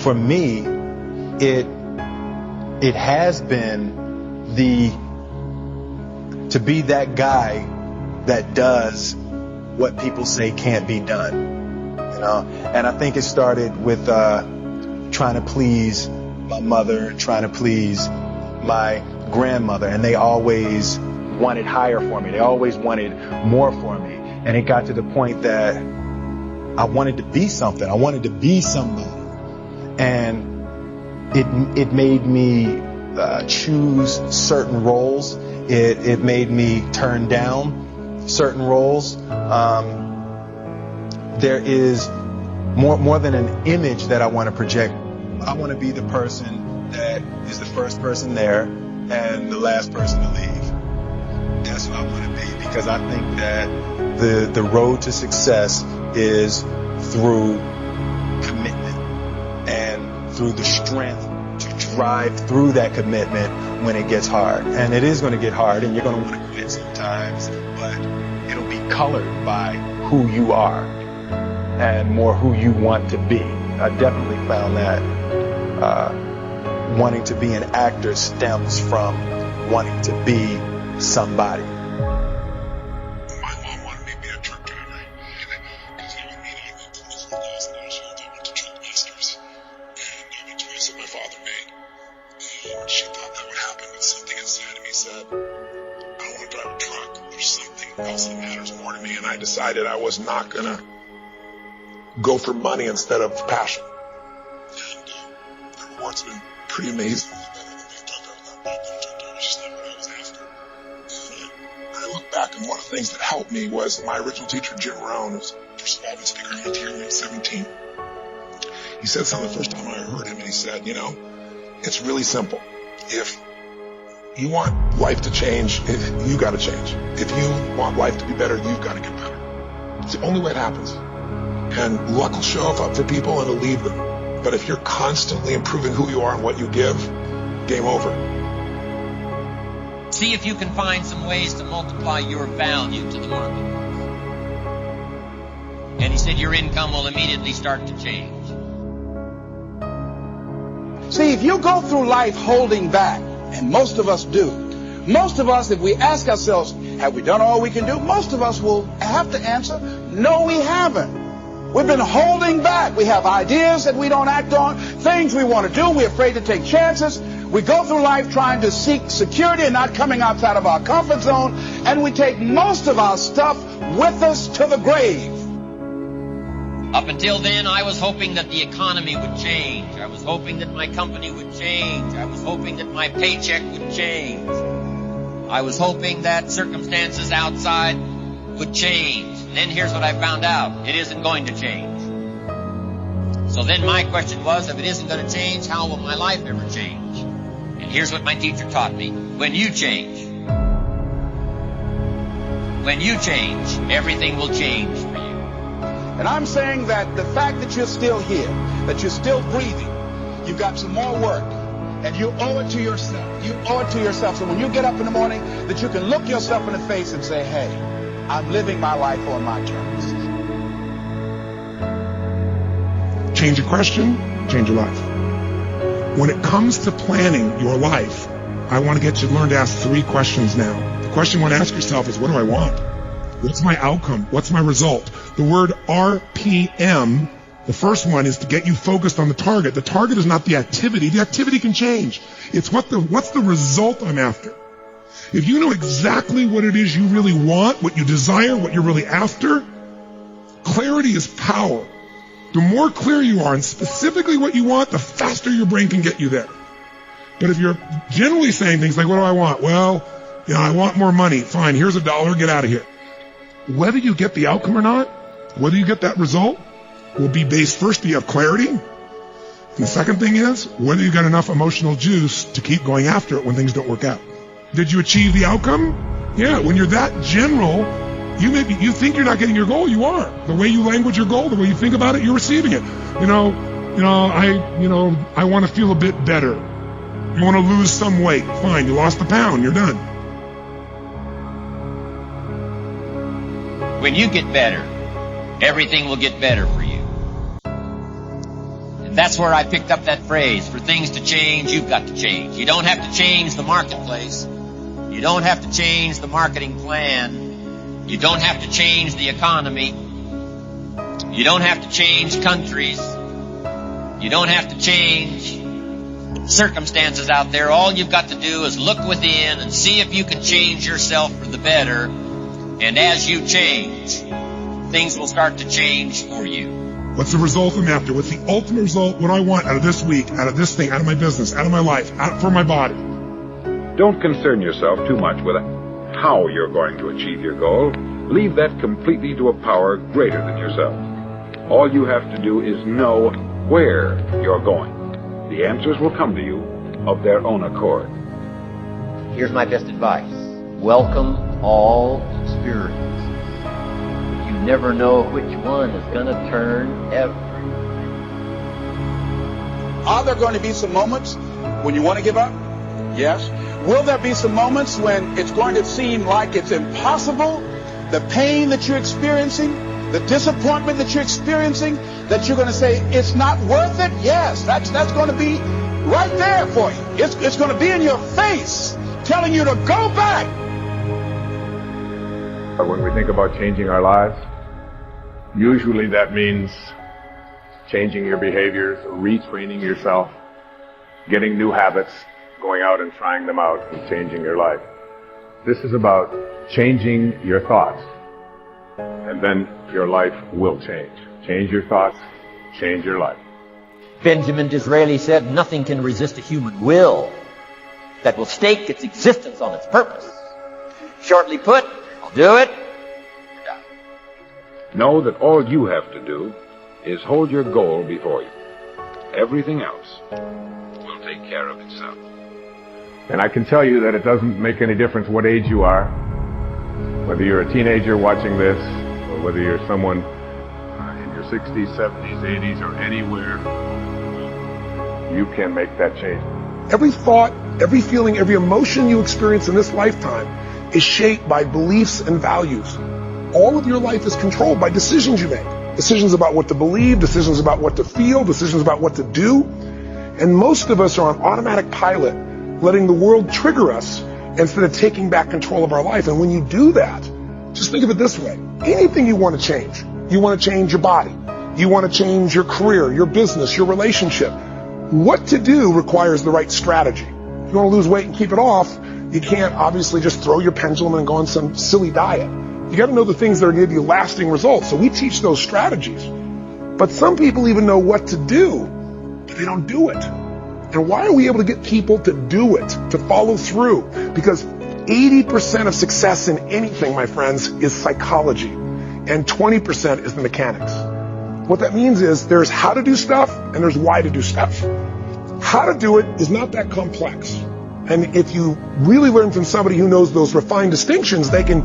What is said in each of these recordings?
for me, it has been to be that guy that does what people say can't be done, and I think it started with trying to please my mother, trying to please my grandmother, and they always wanted higher for me. They always wanted more for me, and it got to the point that I wanted to be something. I wanted to be somebody, and it made me choose certain roles. It made me turn down certain roles. There is more than an image that I want to project. I want to be the person that is the first person there and the last person to leave. That's what I want to be, because I think that the road to success is through commitment and through the strength to drive through that commitment when it gets hard. And it is going to get hard, and you're going to want to quit sometimes, but it'll be colored by who you are and more who you want to be. I definitely found that wanting to be an actor stems from wanting to be somebody. My mom wanted me to be a truck driver, because I got $24,000 I went to truck masters, and I went twice that my father made. And she thought that would happen, but something inside of me said, I don't want to drive a truck. There's something else that matters more to me, and I decided I was not going to go for money instead of passion. And the rewards have been pretty amazing. I look back, and one of the things that helped me was my original teacher, Jim Rohn, who's a Robbins speaker. I went to hear him at 17. He said something the first time I heard him, and he said, it's really simple. If you want life to change, you got to change. If you want life to be better, you've got to get better. It's the only way it happens. And luck will show up for people and it'll leave them. But if you're constantly improving who you are and what you give, game over. See if you can find some ways to multiply your value to the market. And he said your income will immediately start to change. See, if you go through life holding back, and most of us do, most of us, if we ask ourselves, have we done all we can do? Most of us will have to answer, no, we haven't. We've been holding back. We have ideas that we don't act on, things we want to do. We're afraid to take chances. We go through life trying to seek security and not coming outside of our comfort zone. And we take most of our stuff with us to the grave. Up until then, I was hoping that the economy would change. I was hoping that my company would change. I was hoping that my paycheck would change. I was hoping that circumstances outside would change. Then here's what I found out. It isn't going to change. So then my question was, if it isn't going to change, how will my life ever change? And here's what my teacher taught me. When you change, everything will change for you. And I'm saying that the fact that you're still here, that you're still breathing, you've got some more work, and you owe it to yourself. You owe it to yourself. So when you get up in the morning, that you can look yourself in the face and say, hey, I'm living my life on my terms. Change your question, change your life. When it comes to planning your life, I want to get you to learn to ask 3 questions now. The question you want to ask yourself is, what do I want? What's my outcome? What's my result? The word RPM, the first one, is to get you focused on the target. The target is not the activity. The activity can change. It's what's the result I'm after. If you know exactly what it is you really want, what you desire, what you're really after, clarity is power. The more clear you are and specifically what you want, the faster your brain can get you there. But if you're generally saying things like, what do I want? Well, I want more money. Fine, here's $1, get out of here. Whether you get the outcome or not, whether you get that result, will be based first, do you have clarity? And the second thing is, whether you got enough emotional juice to keep going after it when things don't work out. Did you achieve the outcome? Yeah, when you're that general, you think you're not getting your goal, you are. The way you language your goal, the way you think about it, you're receiving it. I want to feel a bit better. You want to lose some weight. Fine, you lost a pound, you're done. When you get better, everything will get better for you. And that's where I picked up that phrase, for things to change, you've got to change. You don't have to change the marketplace. You don't have to change the marketing plan. You don't have to change the economy. You don't have to change countries. You don't have to change circumstances out there. All you've got to do is look within and see if you can change yourself for the better. And as you change, things will start to change for you. What's the result I'm after? What's the ultimate result? What do I want out of this week, out of this thing, out of my business, out of my life, out for my body? Don't concern yourself too much with how you're going to achieve your goal. Leave that completely to a power greater than yourself. All you have to do is know where you're going. The answers will come to you of their own accord. Here's my best advice. Welcome all experiences. You never know which one is going to turn every. Are there going to be some moments when you want to give up? Yes. Will there be some moments when it's going to seem like it's impossible? The pain that you're experiencing, the disappointment that you're experiencing, that you're going to say, it's not worth it? Yes, that's going to be right there for you. It's going to be in your face, telling you to go back. When we think about changing our lives, usually that means changing your behaviors, retraining yourself, getting new habits, going out and trying them out and changing your life. This is about changing your thoughts, and then your life will change. Change your thoughts, change your life. Benjamin Disraeli said, nothing can resist a human will that will stake its existence on its purpose. Shortly put, I'll do it. Know that all you have to do is hold your goal before you. Everything else will take care of itself. And I can tell you that it doesn't make any difference what age you are, whether you're a teenager watching this, or whether you're someone in your 60s, 70s, 80s, or anywhere, you can make that change. Every thought, every feeling, every emotion you experience in this lifetime is shaped by beliefs and values. All of your life is controlled by decisions you make. Decisions about what to believe, decisions about what to feel, decisions about what to do. And most of us are on automatic pilot, letting the world trigger us instead of taking back control of our life. And when you do that, just think of it this way. Anything you want to change. You want to change your body. You want to change your career, your business, your relationship. What to do requires the right strategy. If you want to lose weight and keep it off, you can't obviously just throw your pendulum and go on some silly diet. You got to know the things that are going to give you lasting results. So we teach those strategies. But some people even know what to do, but they don't do it. And why are we able to get people to do it, to follow through? Because 80% of success in anything, my friends, is psychology. And 20% is the mechanics. What that means is there's how to do stuff and there's why to do stuff. How to do it is not that complex. And if you really learn from somebody who knows those refined distinctions, they can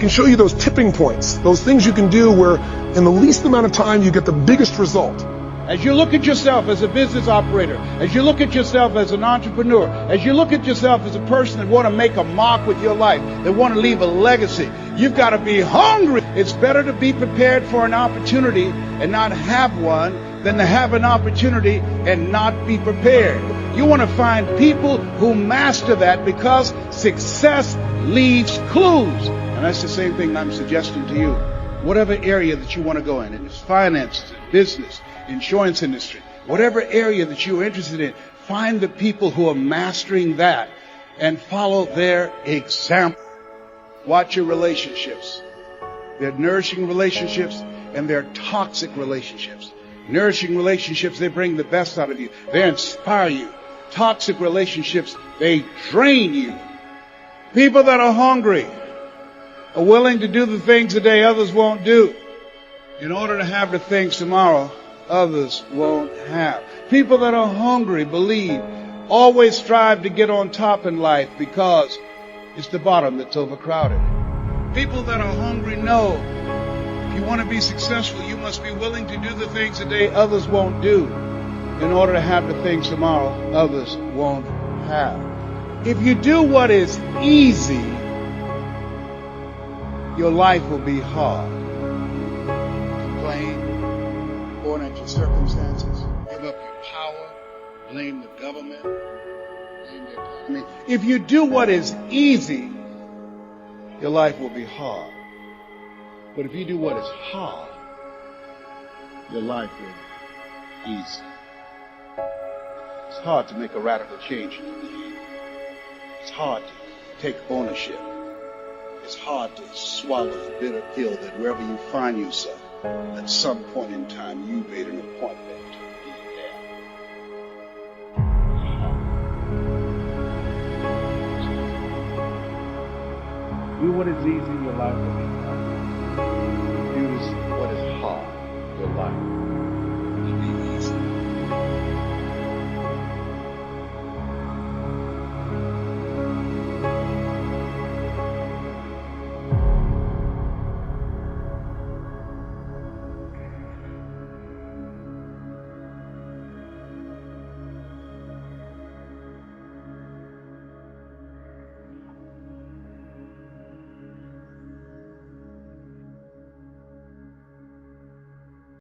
show you those tipping points, those things you can do where in the least amount of time you get the biggest result. As you look at yourself as a business operator, as you look at yourself as an entrepreneur, as you look at yourself as a person that want to make a mark with your life, that want to leave a legacy, you've got to be hungry. It's better to be prepared for an opportunity and not have one than to have an opportunity and not be prepared. You want to find people who master that because success leaves clues. And that's the same thing I'm suggesting to you. Whatever area that you want to go in, it's finances, business, insurance industry, whatever area that you're interested in, find the people who are mastering that and follow their example. Watch your relationships. They're nourishing relationships and they're toxic relationships. Nourishing relationships, they bring the best out of you. They inspire you. Toxic relationships, they drain you. People that are hungry are willing to do the things today others won't do in order to have the things tomorrow others won't have. People that are hungry believe, always strive to get on top in life because it's the bottom that's overcrowded. People that are hungry know if you want to be successful, you must be willing to do the things today others won't do in order to have the things tomorrow others won't have. If you do what is easy, your life will be hard. Complain, point at your circumstances, give up your power, blame the government, blame the economy. If you do what is easy, your life will be hard. But if you do what is hard, your life will be easy. It's hard to make a radical change in your life. It's hard to take ownership. It's hard to swallow the bitter pill that wherever you find yourself, at some point in time, you made an appointment to be there. Do what is easy, your life will be hard. Do what is hard, your life